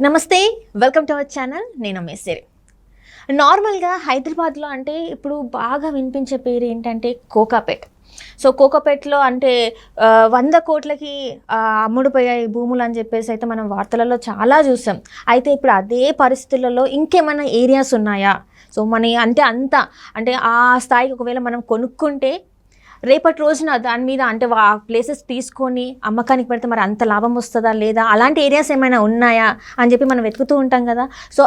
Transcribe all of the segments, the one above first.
నమస్తే, welcome to our channel. నేను మేసేరి. నార్మల్గా హైదరాబాద్లో అంటే ఇప్పుడు బాగా వినిపించే పేరు ఏంటంటే కోకాపేట్. సో కోకాపేట్లో అంటే 100 కోట్లకి అమ్ముడుపోయాయి భూములు అని చెప్పేసి అయితే మనం వార్తలలో చాలా చూసాం. అయితే ఇప్పుడు అదే పరిస్థితులలో ఇంకేమైనా ఏరియాస్ ఉన్నాయా? సో మన అంటే ఆ స్థాయికి ఒకవేళ మనం కొనుక్కుంటే రేపటి రోజున దాని మీద అంటే ఆ ప్లేసెస్ తీసుకొని అమ్మకానికి పెడితే మరి అంత లాభం వస్తుందా లేదా, అలాంటి ఏరియాస్ ఏమైనా ఉన్నాయా అని చెప్పి మనం వెతుకుతూ ఉంటాం కదా. సో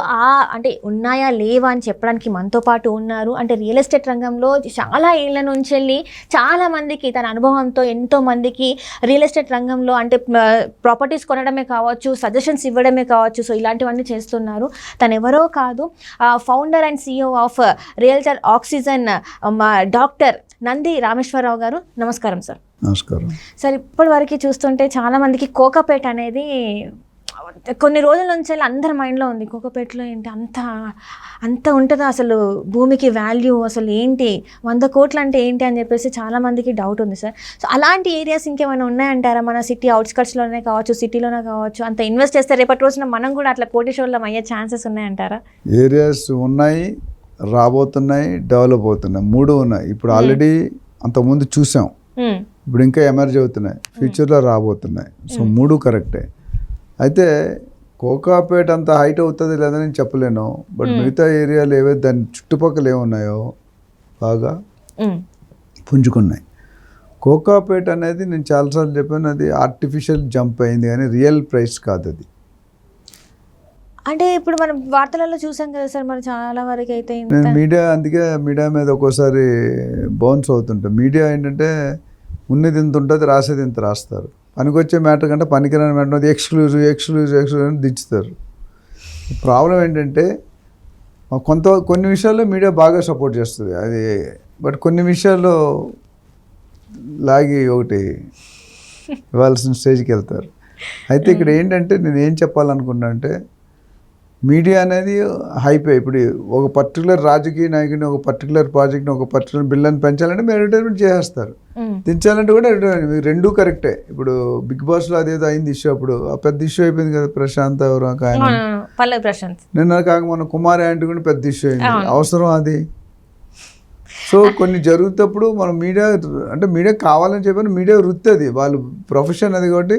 అంటే ఉన్నాయా లేవా అని చెప్పడానికి మనతో పాటు ఉన్నారు. అంటే రియల్ ఎస్టేట్ రంగంలో చాలా ఏళ్ళ నుంచి వెళ్ళి చాలామందికి తన అనుభవంతో ఎంతోమందికి రియల్ ఎస్టేట్ రంగంలో అంటే ప్రాపర్టీస్ కొనడమే కావచ్చు, సజెషన్స్ ఇవ్వడమే కావచ్చు, సో ఇలాంటివన్నీ చేస్తున్నారు. తను ఎవరో కాదు, founder and CEO of realtor oxygen doctor Nandi Rameshwar Rao గారు. నమస్కారం సార్. నమస్కారం సార్. ఇప్పటి వరకు చూస్తుంటే చాలామందికి కోకాపేట్ అనేది కొన్ని రోజుల నుంచి అందరి మైండ్లో ఉంది. కోకాపేట్లో ఏంటి అంత ఉంటుందా, అసలు భూమికి వాల్యూ అసలు ఏంటి, 100 కోట్లు అంటే ఏంటి అని చెప్పేసి చాలామందికి డౌట్ ఉంది సార్. సో అలాంటి ఏరియాస్ ఇంకేమైనా ఉన్నాయంటారా? మన సిటీ అవుట్స్కట్స్లోనే కావచ్చు, సిటీలోనే కావచ్చు, అంత ఇన్వెస్ట్ చేస్తే రేపటి రోజున మనం కూడా అట్లా కోటీశ్వరులం అయ్యే ఛాన్సెస్ ఉన్నాయంటారా? ఏరియాస్ ఉన్నాయి, రాబోతున్నాయి, డెవలప్ అవుతున్నాయి, 3 ఉన్నాయి. ఇప్పుడు ఆల్రెడీ అంతకుముందు చూసాం, ఇప్పుడు ఇంకా ఎమర్జ్ అవుతున్నాయి, ఫ్యూచర్లో రాబోతున్నాయి. సో 3 కరెక్టే. అయితే కోకాపేట్ అంత హైట్ అవుతుంది లేదని నేను చెప్పలేను. బట్ మిగతా ఏరియాలు ఏవైతే దాని చుట్టుపక్కల ఏమున్నాయో బాగా పుంజుకున్నాయి. కోకాపేట్ అనేది నేను చాలాసార్లు చెప్పాను, అది ఆర్టిఫిషియల్ జంప్ అయింది కానీ రియల్ ప్రైస్ కాదు అది. అంటే ఇప్పుడు మనం వార్తలలో చూసాం కదా సార్, మరి చాలా వరకు అయితే నేను మీడియా మీద ఒక్కోసారి బౌన్స్ అవుతుంటాం. మీడియా ఏంటంటే ఉన్నది ఇంత ఉంటుంది, రాసేది ఇంత రాస్తారు. పనికొచ్చే మ్యాటర్ కంటే పనికిరాని మ్యాటర్ ఎక్స్క్లూజివ్ అని దించుతారు. ప్రాబ్లం ఏంటంటే కొన్ని విషయాల్లో మీడియా బాగా సపోర్ట్ చేస్తుంది అది, బట్ కొన్ని విషయాల్లో లాగి ఒకటి ఇవ్వాల్సిన స్టేజ్కి వెళ్తారు. అయితే ఇక్కడ ఏంటంటే నేను ఏం చెప్పాలనుకున్నా అంటే, మీడియా అనేది హైప్. ఇప్పుడు ఒక పర్టికులర్ రాజకీయ నాయకుడిని, ఒక పర్టికులర్ ప్రాజెక్ట్ని, ఒక పర్టికులర్ బిల్లని పెంచాలంటే మీరు అడ్వర్టైజ్మెంట్ చేసేస్తారు, దించాలంటే కూడా అడ్వర్టైజ్మెంట్. రెండూ కరెక్టే. ఇప్పుడు బిగ్ బాస్లో అదేదో అయింది ఇష్యూ, అప్పుడు ఆ పెద్ద ఇష్యూ అయిపోయింది కదా. ప్రశాంత్ ఎవరు నిన్న కాక మన కుమార్ యాంటీ కూడా పెద్ద ఇష్యూ అయింది. అవసరం అది. సో కొన్ని జరుగుతప్పుడు మనం మీడియా కావాలని చెప్పిన మీడియా వృత్తి అది, వాళ్ళు ప్రొఫెషన్ అది. కాబట్టి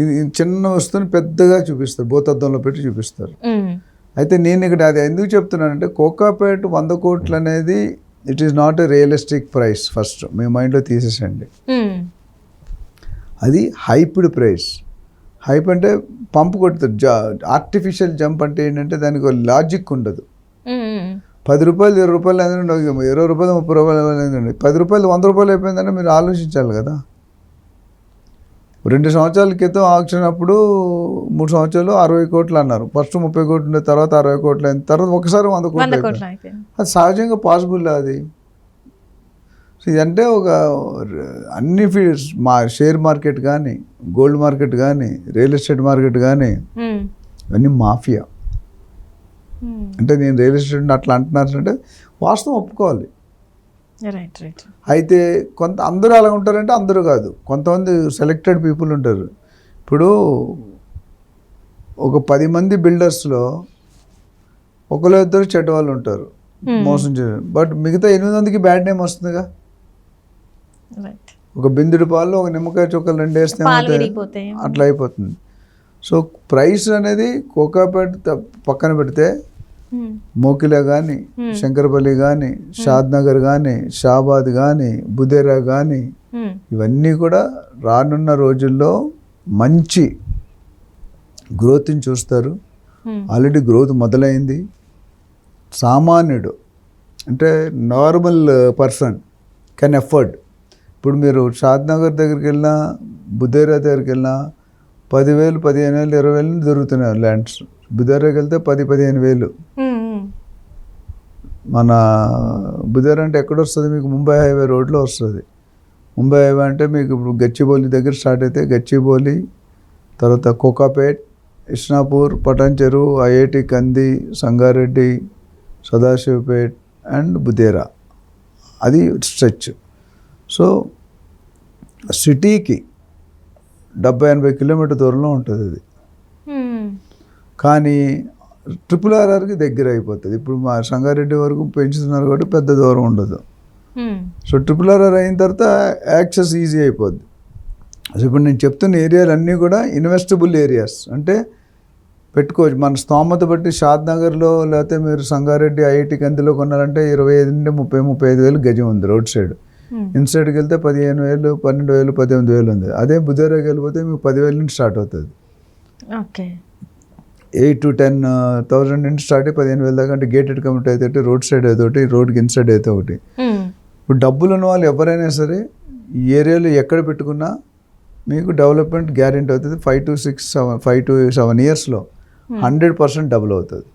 ఇది చిన్న వస్తువుని పెద్దగా చూపిస్తారు, భూతద్దంలో పెట్టి చూపిస్తారు. అయితే నేను ఇక్కడ అది ఎందుకు చెప్తున్నానంటే, కోకాపేట్ 100 కోట్లు అనేది it is not a realistic price. First మీ మైండ్లో తీసేసండి. అది హైప్డ్ ప్రైస్. హైప్ అంటే పంపు కొడుతుంది. ఆర్టిఫిషియల్ జంప్ అంటే ఏంటంటే దానికి ఒక లాజిక్ ఉండదు. 10 రూపాయలు 20 రూపాయలు అయిందండి, 20 రూపాయలు 30 రూపాయలు అయిందండి, 10 రూపాయలు 100 రూపాయలు అయిపోయిందంటే మీరు ఆలోచించాలి కదా. 2 సంవత్సరాల క్రితం ఆక్షన్ అప్పుడు 3 సంవత్సరాలు 60 కోట్లు అన్నారు. ఫస్ట్ 30 కోట్లు ఉండే, తర్వాత 60 కోట్లు అయిన తర్వాత ఒకసారి 100 కోట్లు అయిపోయింది. అది సహజంగా పాసిబుల్ అది. సో ఇదంటే ఒక అన్ని ఫీల్డ్స్, షేర్ మార్కెట్ కానీ, గోల్డ్ మార్కెట్ కానీ, రియల్ ఎస్టేట్ మార్కెట్ కానీ, ఇవన్నీ మాఫియా. అంటే నేను రియల్ ఎస్టేట్ అట్లా అంటున్నారంటే వాస్తవం ఒప్పుకోవాలి. అయితే అందరూ అలా ఉంటారంటే అందరూ కాదు, కొంతమంది సెలెక్టెడ్ పీపుల్ ఉంటారు. ఇప్పుడు ఒక 10 మంది బిల్డర్స్లో ఒకరు ఇద్దరు చెడ్డ వాళ్ళు ఉంటారు, మోసం చేయరు. బట్ మిగతా 8 మందికి బ్యాడ్ నేమ్ వస్తుందిగా. ఒక బిందుడి పాలు ఒక నిమ్మకాయ చుక్కలు 2 వేస్తే అట్లా అయిపోతుంది. సో ప్రైస్ అనేది కోకాపేట్ పక్కన పెడితే మోకిలా కానీ, శంకరపల్లి కానీ, షాద్ నగర్ కానీ, షాబాద్ కానీ, బుదేరా కానీ, ఇవన్నీ కూడా రానున్న రోజుల్లో మంచి గ్రోత్ని చూస్తారు. ఆల్రెడీ గ్రోత్ మొదలైంది. సామాన్యుడు అంటే నార్మల్ పర్సన్ కెన్ ఎఫర్డ్. ఇప్పుడు మీరు షాద్ నగర్ దగ్గరికి వెళ్ళినా, బుదేరా దగ్గరికి వెళ్ళినా 10,000, 15,000, 20,000 దొరుకుతున్నాయి ల్యాండ్స్. బుదేరాకి వెళ్తే 10,000-15,000. మన బుదేరా అంటే ఎక్కడ వస్తుంది మీకు? ముంబై హైవే రోడ్లో వస్తుంది. ముంబై హైవే అంటే మీకు ఇప్పుడు గచ్చిబౌలి దగ్గర స్టార్ట్ అయితే గచ్చిబౌలి, తర్వాత కోకాపేట్, ఇస్నాపూర్, పటాన్చెరు, ఐఐటి కంది, సంగారెడ్డి, సదాశివపేట్ అండ్ బుదేరా, అది స్ట్రెచ్. సో సిటీకి 70-80 కిలోమీటర్ దూరంలో ఉంటుంది అది. కానీ RRRకి దగ్గర అయిపోతుంది. ఇప్పుడు మా సంగారెడ్డి వరకు పెంచుతున్నారు కాబట్టి పెద్ద దూరం ఉండదు. సో RRR అయిన తర్వాత యాక్సెస్ ఈజీ అయిపోద్ది. సో ఇప్పుడు నేను చెప్తున్న ఏరియాలు అన్నీ కూడా ఇన్వెస్టబుల్ ఏరియాస్, అంటే పెట్టుకోవచ్చు మన స్తోమత బట్టి. షాద్ నగర్లో లేకపోతే మీరు సంగారెడ్డి ఐఐటి కందిలో కొన్నారంటే 25 నుండి 35 వేలు గజం ఉంది రోడ్ సైడ్. ఇన్సైడ్కి వెళ్తే 15,000, 12,000, 18,000 ఉంది. అదే బుధేరాకి వెళ్ళిపోతే మీకు 10,000 నుంచి స్టార్ట్ అవుతుంది. ఓకే, 8 to 10,000 నుంచి స్టార్ట్ అయ్యి 15,000 దాకా. అంటే గేటెడ్ కమ్యూనిటీ అయితే ఒకటి, రోడ్ సైడ్ అయితే ఒకటి, రోడ్కి ఇన్సైడ్ అయితే ఒకటి. ఇప్పుడు డబ్బులు ఉన్న వాళ్ళు ఎవరైనా సరే ఈ ఏరియాలో ఎక్కడ పెట్టుకున్నా మీకు డెవలప్మెంట్ గ్యారెంటీ అవుతుంది. 5 to 7 ఇయర్స్లో 100% డబుల్ అవుతుంది.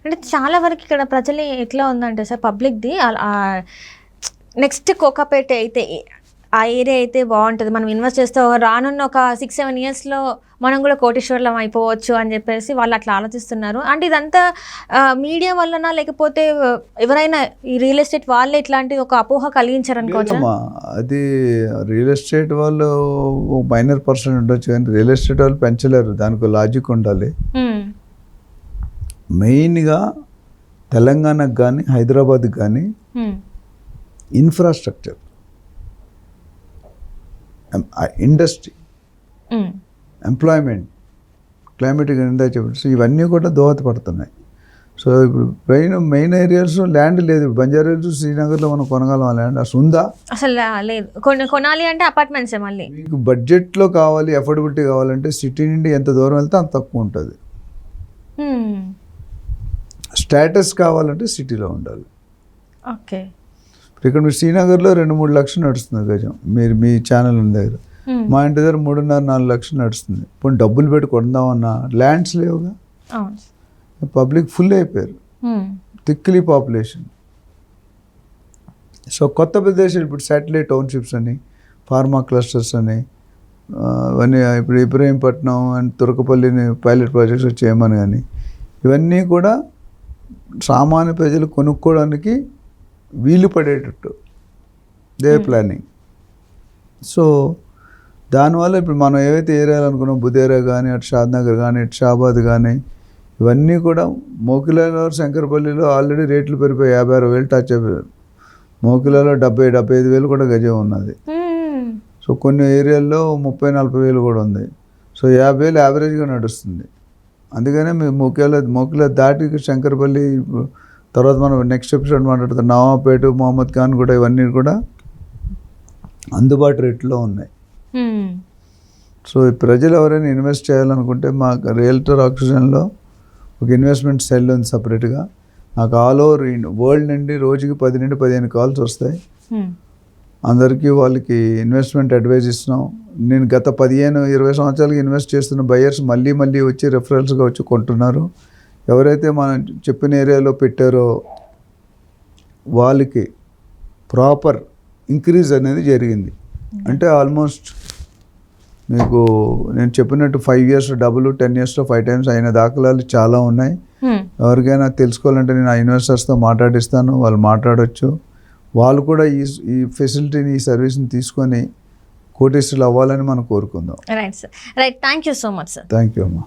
అంటే చాలా వరకు ఇక్కడ ప్రజలు ఎట్లా ఉందంటే సార్, పబ్లిక్ది నెక్స్ట్ కోకాపేట అయితే ఆ ఏరియా అయితే బాగుంటుంది, మనం ఇన్వెస్ట్ చేస్తే రానున్న ఒక 6-7 ఇయర్స్లో మనం కూడా కోటీశ్వర్లం అయిపోవచ్చు అని చెప్పేసి వాళ్ళు అట్లా ఆలోచిస్తున్నారు. అంటే ఇదంతా మీడియా వల్లనా, లేకపోతే ఎవరైనా ఈ రియల్ ఎస్టేట్ వాళ్ళే ఇట్లాంటి ఒక అపోహ కలిగించారనుకోవచ్చు? అది రియల్ ఎస్టేట్ వాళ్ళు మైనర్ పర్సెంట్ ఉండొచ్చు, కానీ రియల్ ఎస్టేట్ వాళ్ళు పెంచలేరు. దానికి లాజిక్ ఉండాలి. మెయిన్గా తెలంగాణకు కానీ హైదరాబాద్కి కానీ ఇన్ఫ్రాస్ట్రక్చర్, ఇండస్ట్రీ, ఎంప్లాయ్మెంట్, క్లైమేటిక్ ఇందా చెప్పండి. సో ఇవన్నీ కూడా దోహదపడుతున్నాయి. సో ఇప్పుడు మెయిన్ ఏరియాస్లో ల్యాండ్ లేదు. ఇప్పుడు బంజారా హిల్స్, శ్రీనగర్లో మనం కొనగలం ల్యాండ్ అసలు ఉందా? అసలు లేదు. కొనాలి అంటే అపార్ట్మెంట్సే. మళ్ళీ మీకు బడ్జెట్లో కావాలి, అఫోర్డబిలిటీ కావాలంటే సిటీ నుండి ఎంత దూరం వెళ్తే అంత తక్కువ ఉంటుంది. స్టేటస్ కావాలంటే సిటీలో ఉండాలి. ఓకే, ఇక్కడ మీరు శ్రీనగర్లో 2-3 లక్షలు నడుస్తుంది గజం. మీరు మీ ఛానల్ ఉన్న దగ్గర, మా ఇంటి దగ్గర 3.5-4 లక్షలు నడుస్తుంది. ఇప్పుడు డబ్బులు పెట్టి కొందామన్నా ల్యాండ్స్ లేవుగా. పబ్లిక్ ఫుల్ అయిపోయారు, థిక్లీ పాపులేషన్. సో కొత్త ప్రదేశాలు ఇప్పుడు శాటిలైట్ టౌన్షిప్స్ అని, ఫార్మా క్లస్టర్స్ అని, అవన్నీ ఇప్పుడు ఇబ్రహీంపట్నం అండ్ తురకపల్లిని పైలట్ ప్రాజెక్ట్స్ చేయమని, కానీ ఇవన్నీ కూడా సామాన్య ప్రజలు కొనుక్కోవడానికి వీలు పడేటట్టు దే ప్లానింగ్. సో దానివల్ల ఇప్పుడు మనం ఏవైతే ఏరియాలు అనుకున్నాం, బుధేరా కానీ, అటు షాద్నగర్ కానీ, ఇటు షాబాద్ కానీ, ఇవన్నీ కూడా మోకిలాలో, శంకరపల్లిలో ఆల్రెడీ రేట్లు పెరిగిపోయి 56,000 టచ్ అయిపోయారు. మోకిలాలో 70-75 వేలు కూడా గజం ఉన్నది. సో కొన్ని ఏరియాల్లో 30-40 కూడా ఉంది. సో 50,000 యావరేజ్గా నడుస్తుంది. అందుకనే మేము మోకిలా దాటి శంకరపల్లి, తర్వాత మనం నెక్స్ట్ ఎపిసోడ్ మాట్లాడుతాం నవాపేట, మొహమ్మద్ ఖాన్ కూడా, ఇవన్నీ కూడా అందుబాటు రేట్లో ఉన్నాయి. సో ప్రజలు ఎవరైనా ఇన్వెస్ట్ చేయాలనుకుంటే మా రియల్టర్ ఆక్సిజన్లో ఒక ఇన్వెస్ట్మెంట్ సెల్ ఉంది సపరేట్గా. నాకు ఆల్ ఓవర్ వరల్డ్ నుండి రోజుకి 10 నుండి 15 కాల్స్ వస్తాయి. అందరికీ వాళ్ళకి ఇన్వెస్ట్మెంట్ అడ్వైజ్ ఇస్తున్నాం. నేను గత 15-20 సంవత్సరాలకి ఇన్వెస్ట్ చేస్తున్న బయర్స్ మళ్ళీ వచ్చి రెఫరల్స్గా వచ్చి కొంటున్నారు. ఎవరైతే మనం చెప్పిన ఏరియాలో పెట్టారో వాళ్ళకి ప్రాపర్ ఇంక్రీజ్ అనేది జరిగింది. అంటే ఆల్మోస్ట్ మీకు నేను చెప్పినట్టు 5 years డబుల్, 10 yearsలో 5 times అయిన దాఖలాలు చాలా ఉన్నాయి. ఎవరికైనా తెలుసుకోవాలంటే నేను ఆ ఇన్వెస్టర్స్తో మాట్లాడిస్తాను, వాళ్ళు మాట్లాడవచ్చు. వాళ్ళు కూడా ఈ ఫెసిలిటీని, ఈ సర్వీస్ని తీసుకొని కోటీశ్వరులు అవ్వాలని మనం కోరుకుందాం. Right sir, right. Thank you so much sir. Thank you అమ్మా.